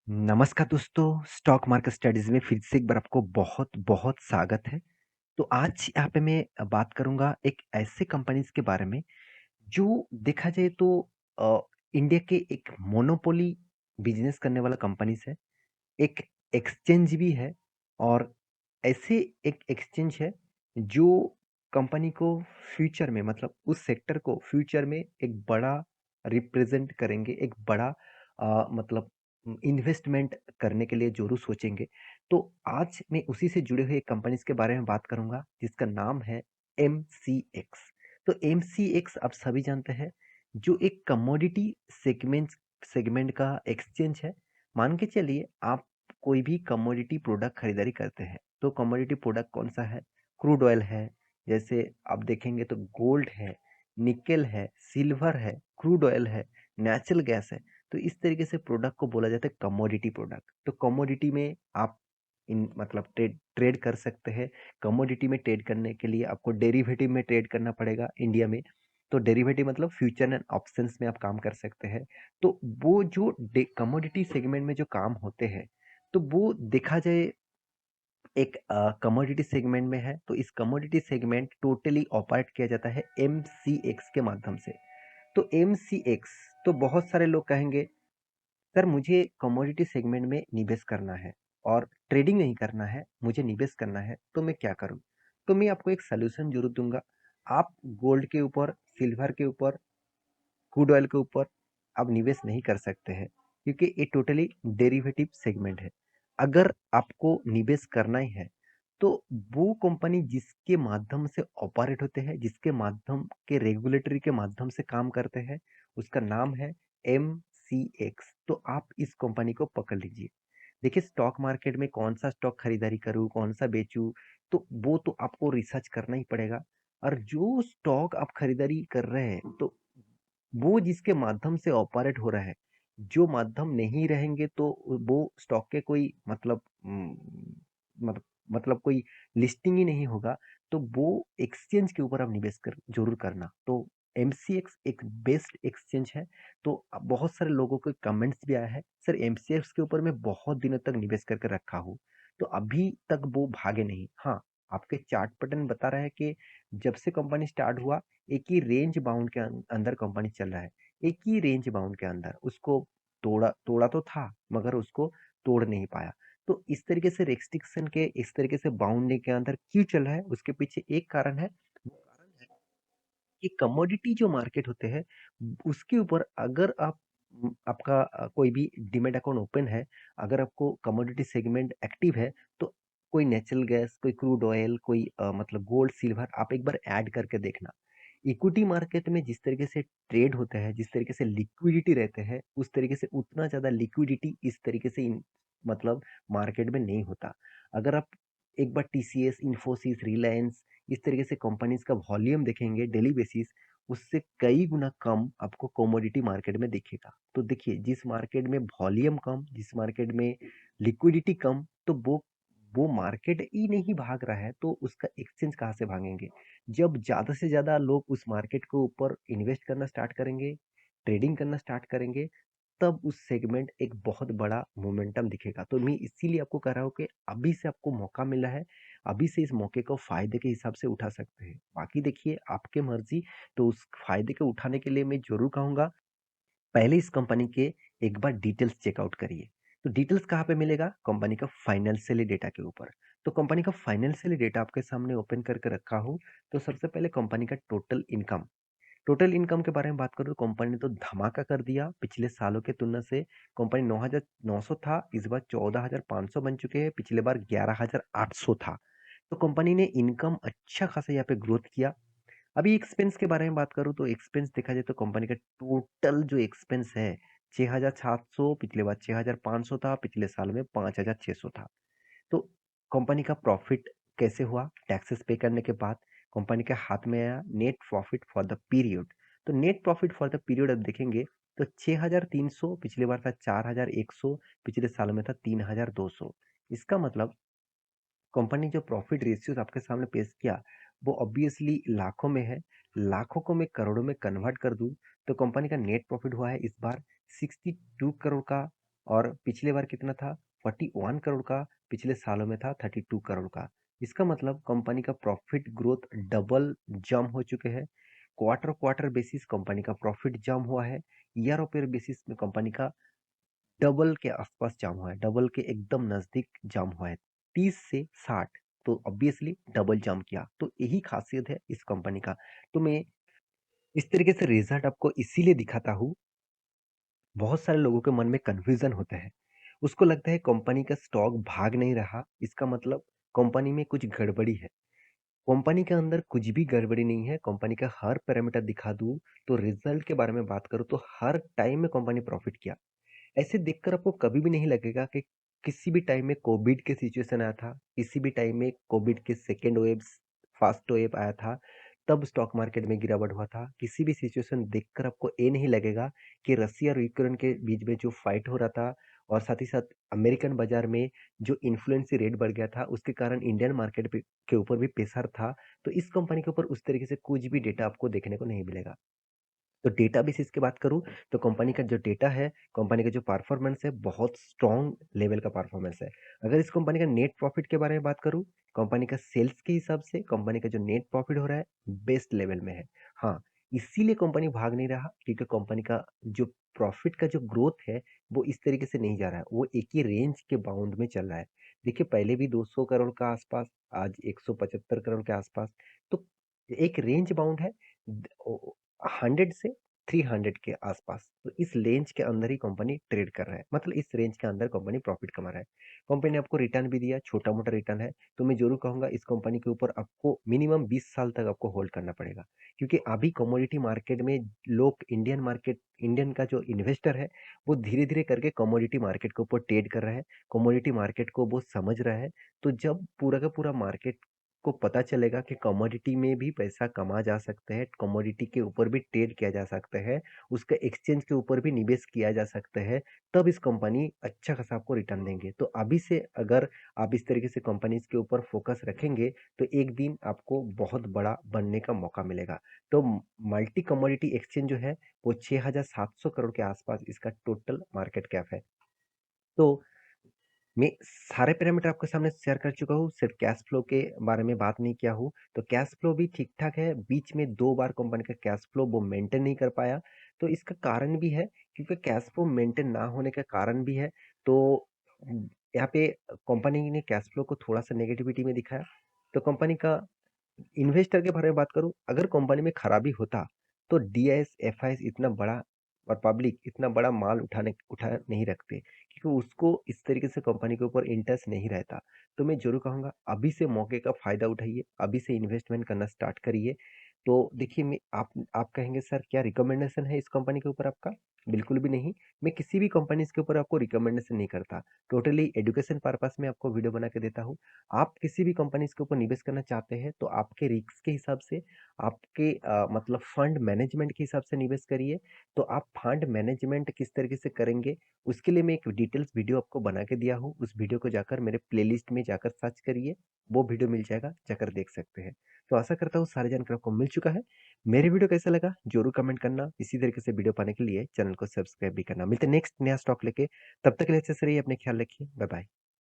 नमस्कार दोस्तों, stock market studies में फिर से एक बार आपको बहुत-बहुत स्वागत है। तो आज यहाँ पे मैं बात करूँगा एक ऐसे कंपनीज़ के बारे में जो देखा जाए तो अ, इंडिया के एक मोनोपोली बिज़नेस करने वाला कंपनीज़ है। एक एक्सचेंज भी है और ऐसे एक एक्सचेंज है जो कंपनी को फ्यूचर में मतलब उस सेक्टर को फ्यूचर में एक बड़ा रिप्रेजेंट करेंगे, एक बड़ा मतलब इन्वेस्टमेंट करने के लिए ज़रूर सोचेंगे। तो आज मैं उसी से जुड़े हुए कंपनीज़ के बारे में बात करूँगा जिसका नाम है एमसीएक्स। तो एमसीएक्स आप सभी जानते हैं जो एक कमोडिटी सेगमेंट का एक्सचेंज है। मान के चलिए आप कोई भी कमोडिटी प्रोडक्ट खरीदारी करते हैं तो कमोडिटी प्रोडक्ट कौन सा है? क्रूड ऑयल है, जैसे आप देखेंगे तो गोल्ड है, निकेल है, सिल्वर है, क्रूड ऑयल है, नेचुरल गैस है। तो इस तरीके से प्रोडक्ट को बोला जाता है कमोडिटी प्रोडक्ट। तो कमोडिटी में आप इन मतलब ट्रेड ट्रेड कर सकते हैं। कमोडिटी में ट्रेड करने के लिए आपको डेरिवेटिव में ट्रेड करना पड़ेगा इंडिया में। तो डेरिवेटिव मतलब फ्यूचर एंड ऑप्शंस में आप काम कर सकते हैं। तो वो जो कमोडिटी सेगमेंट में जो काम होते हैं तो वो देखा जाए एक कमोडिटी सेगमेंट में है। तो इस कमोडिटी सेगमेंट टोटली ऑपरेट किया जाता है एमसीएक्स के माध्यम से। तो एमसीएक्स तो बहुत सारे लोग कहेंगे सर मुझे कमोडिटी सेगमेंट में निवेश करना है और ट्रेडिंग नहीं करना है, मुझे निवेश करना है तो मैं क्या करूं? तो मैं आपको एक सलूशन जरूर दूंगा। आप गोल्ड के ऊपर, सिल्वर के ऊपर, क्रूड ऑयल के ऊपर आप निवेश नहीं कर सकते हैं क्योंकि ये टोटली डेरिवेटिव सेगमेंट है। अगर आपको निवेश करना ही है तो वो कंपनी जिसके माध्यम से ऑपरेट होते हैं, जिसके माध्यम के रेगुलेटरी के माध्यम से काम करते हैं, उसका नाम है एम सी एक्स। तो आप इस कंपनी को पकड़ लीजिए। देखिए स्टॉक मार्केट में कौन सा स्टॉक खरीदारी करूं, कौन सा बेचूं, तो वो तो आपको रिसर्च करना ही पड़ेगा। और जो स्टॉक आप खरीदारी कर रहे हैं तो वो जिसके माध्यम से ऑपरेट हो रहा है, जो माध्यम नहीं रहेंगे तो वो स्टॉक के कोई मतलब मतलब कोई लिस्टिंग ही नहीं होगा। तो वो एक्सचेंज के ऊपर आप निवेश कर जरूर करना। तो एमसीएक्स एक बेस्ट एक्सचेंज है। तो बहुत सारे लोगों के कमेंट्स भी आया है सर एमसीएक्स के ऊपर मैं बहुत दिनों तक निवेश करके रखा हूँ तो अभी तक वो भागे नहीं। हाँ, आपके चार्ट पैटर्न बता रहा है कि जब से कंपनी स्टार्ट हुआ एक ही रेंज बाउंड के अंदर कंपनी चल रहा है। एक ही रेंज बाउंड के अंदर उसको तोड़ा तोड़ा तो था मगर उसको तोड़ नहीं पाया। तो इस तरीके से रेस्ट्रिक्शन के इस तरीके से बाउंड के अंदर क्यों चल रहा है उसके पीछे एक कारण है। वो कारण है कि कमोडिटी जो मार्केट होते हैं उसके ऊपर अगर आप आपका कोई भी डीमैट अकाउंट ओपन है, अगर आपको कमोडिटी सेगमेंट एक्टिव है तो कोई नेचुरल गैस, कोई क्रूड ऑयल, कोई मतलब गोल्ड सिल्वर आप एक बार ऐड करके देखना। इक्विटी मार्केट में जिस तरीके से ट्रेड होता है, जिस तरीके से लिक्विडिटी रहते हैं, उस तरीके से उतना ज़्यादा लिक्विडिटी इस तरीके से मतलब मार्केट में नहीं होता। अगर आप एक बार टीसीएस, इन्फोसिस, रिलायंस इस तरीके से कंपनीज का वॉल्यूम देखेंगे डेली बेसिस, उससे कई गुना कम आपको कमोडिटी मार्केट में दिखेगा। तो देखिए जिस मार्केट में वॉल्यूम कम, जिस मार्केट में लिक्विडिटी कम, तो वो मार्केट ही नहीं भाग रहा है तो उसका एक्सचेंज कहाँ से भागेंगे? जब ज़्यादा से ज़्यादा लोग उस मार्केट के ऊपर इन्वेस्ट करना स्टार्ट करेंगे, ट्रेडिंग करना स्टार्ट करेंगे, तब उस सेगमेंट एक बहुत बड़ा मोमेंटम दिखेगा। तो मैं इसीलिए आपको कह रहा हूँ कि अभी से आपको मौका मिला है, अभी से इस मौके को फ़ायदे के हिसाब से उठा सकते हैं। बाकी देखिए आपकी मर्ज़ी, तो उस फ़ायदे को उठाने के लिए मैं ज़रूर कहूँगा पहले इस कंपनी के एक बार डिटेल्स चेकआउट करिए। तो डिटेल्स कहाँ पे मिलेगा? कंपनी का फाइनेंशियली डेटा के ऊपर। तो कंपनी का फाइनेंशियली डेटा आपके सामने ओपन करके रखा हूँ। तो सबसे पहले कंपनी का टोटल इनकम के बारे में बात करूँ तो कंपनी ने तो धमाका कर दिया पिछले सालों के तुलना से। कंपनी 9,900 था, इस बार 14,500 बन चुके हैं, पिछले बार 11,800 था। तो कंपनी ने इनकम अच्छा खासा यहाँ पे ग्रोथ किया। अभी एक्सपेंस के बारे में बात करूँ तो एक्सपेंस देखा जाए तो कंपनी का टोटल जो एक्सपेंस है 6,700, पिछले बार 6,500 था, पिछले साल में 5,600 था। तो कंपनी का प्रॉफिट कैसे हुआ? टैक्सेस पे करने के बाद कंपनी के हाथ में आया net profit for the period. तो net profit for the period अब देखेंगे तो 6,300, पिछली बार था 4,100, पिछले साल में था 3,200। इसका मतलब कंपनी जो प्रॉफिट रेशियोज आपके सामने पेश किया वो ऑब्वियसली लाखों में है। लाखों को मैं करोड़ों में कन्वर्ट कर दूं तो कंपनी का नेट प्रॉफिट हुआ है इस बार 62 करोड़ का। और पिछले बार कितना था? 41 करोड़ का, पिछले सालों में था 32 करोड़ का। इसका मतलब कंपनी का प्रॉफिट ग्रोथ डबल जंप हो चुके हैं। क्वार्टर क्वार्टर बेसिस कंपनी का प्रॉफिट जंप हुआ है। ईयर ऑफ ईयर बेसिस में कंपनी का डबल के आसपास जंप हुआ है, डबल के एकदम नजदीक जंप हुआ है, 30 से 60। तो ऑब्वियसली डबल जंप किया, तो यही खासियत है इस कंपनी का। तो मैं इस तरीके से रिजल्ट आपको इसीलिए दिखाता हूँ। बहुत सारे लोगों के मन में कन्फ्यूजन होता है, उसको लगता है कंपनी का स्टॉक भाग नहीं रहा, इसका मतलब कंपनी में कुछ गड़बड़ी है। कंपनी के अंदर कुछ भी गड़बड़ी नहीं है, कंपनी का हर पैरामीटर दिखा दूं, तो रिजल्ट के बारे में बात करूं तो हर टाइम में कंपनी प्रॉफिट किया। ऐसे देखकर आपको कभी भी नहीं लगेगा कि किसी भी टाइम में कोविड के सिचुएशन आया था, किसी भी टाइम में कोविड के सेकेंड वेव, फर्स्ट वेव आया था, तब स्टॉक मार्केट में गिरावट हुआ था। किसी भी सिचुएशन देखकर आपको ये नहीं लगेगा कि रसिया और यूक्रेन के बीच में जो फाइट हो रहा था, और साथ ही साथ अमेरिकन बाजार में जो इन्फ्लुएंसी रेट बढ़ गया था, उसके कारण इंडियन मार्केट के ऊपर भी प्रेशर था। तो इस कंपनी के ऊपर उस तरीके से कुछ भी डेटा आपको देखने को नहीं मिलेगा। तो डेटा बेसिस की बात करूँ, तो कंपनी का जो डेटा है, कंपनी का जो परफॉर्मेंस है, बहुत स्ट्रॉन्ग लेवल का परफॉर्मेंस है। अगर इस कंपनी का नेट प्रॉफिट के बारे में बात करूँ, कंपनी का सेल्स के हिसाब से कंपनी का जो नेट प्रॉफिट हो रहा है, बेस्ट लेवल में है। हाँ, इसीलिए कंपनी भाग नहीं रहा, क्योंकि कंपनी का जो प्रॉफिट का जो ग्रोथ है, वो इस तरीके से नहीं जा रहा है, वो एक ही रेंज के बाउंड में चल रहा है। देखिए, पहले भी 200 करोड़ का आसपास, आज 175 करोड़ के आसपास। तो एक रेंज बाउंड है, 100 से 300 के आसपास। तो इस रेंज के अंदर ही कंपनी ट्रेड कर रहा है, मतलब इस रेंज के अंदर कंपनी प्रॉफिट कमा रहा है। कंपनी ने आपको रिटर्न भी दिया, छोटा मोटा रिटर्न है। तो मैं जरूर कहूंगा इस कंपनी के ऊपर आपको मिनिमम 20 साल तक आपको होल्ड करना पड़ेगा, क्योंकि अभी कमोडिटी मार्केट में लोग, इंडियन का जो इन्वेस्टर है, वो धीरे धीरे करके कमोडिटी मार्केट के ऊपर ट्रेड कर रहा है, कमोडिटी मार्केट को वो समझ रहा है। तो जब पूरा का पूरा मार्केट को पता चलेगा कि कमोडिटी में भी पैसा कमा जा सकता है, कमोडिटी के ऊपर भी ट्रेड किया जा सकता है, उसका एक्सचेंज के ऊपर भी निवेश किया जा सकता है, तब इस कंपनी अच्छा खासा आपको रिटर्न देंगे। तो अभी से अगर आप इस तरीके से कंपनीज के ऊपर फोकस रखेंगे, तो एक दिन आपको बहुत बड़ा बनने का मौका मिलेगा। तो मल्टी कमोडिटी एक्सचेंज जो है, वो 6,700 करोड़ के आसपास इसका टोटल मार्केट कैप है। तो मैं सारे पैरामीटर आपके सामने शेयर कर चुका हूँ, सिर्फ कैश फ्लो के बारे में बात नहीं किया हूँ। तो कैश फ्लो भी ठीक ठाक है, बीच में 2 बार कंपनी का कैश फ्लो वो मेंटेन नहीं कर पाया। तो इसका कारण भी है, क्योंकि कैश फ्लो मेंटेन ना होने का कारण भी है। तो यहाँ पे कंपनी ने कैश फ्लो को थोड़ा सा नेगेटिविटी में दिखाया। तो कंपनी का इन्वेस्टर के बारे में बात करूं, अगर कंपनी में खराबी होता, तो डीआईएस एफआईएस इतना बड़ा और पब्लिक इतना बड़ा माल उठा नहीं रखते, क्योंकि उसको इस तरीके से कंपनी के ऊपर इंटरेस्ट नहीं रहता। तो मैं जरूर कहूंगा अभी से मौके का फायदा उठाइए, अभी से इन्वेस्टमेंट करना स्टार्ट करिए। तो देखिए, मैं आप कहेंगे सर क्या रिकमेंडेशन है इस कंपनी के ऊपर आपका? बिल्कुल भी नहीं। मैं किसी भी कंपनी के ऊपर आपको रिकमेंडेशन नहीं करता, टोटली एजुकेशन पर्पस में आपको वीडियो बना के देता हूँ। आप किसी भी कंपनी के ऊपर निवेश करना चाहते हैं, तो आपके रिस्क के हिसाब से, आपके मतलब फंड मैनेजमेंट के हिसाब से निवेश करिए। तो आप फंड मैनेजमेंट किस तरीके से करेंगे, उसके लिए मैं एक डिटेल्स वीडियो आपको बना के दिया हूँ। उस वीडियो को जाकर मेरे प्लेलिस्ट में जाकर सर्च करिए, वो वीडियो मिल जाएगा, जाकर देख सकते हैं। तो आशा करता हूँ सारी जानकारी आपको मिल चुका है। मेरे वीडियो कैसा लगा जरूर कमेंट करना। इसी तरीके से वीडियो पाने के लिए चैनल को सब्सक्राइब भी करना। मिलते नेक्स्ट नया स्टॉक लेके, तब तक के लिए अच्छे से रहिए, अपने ख्याल रखिए, बाय बाय।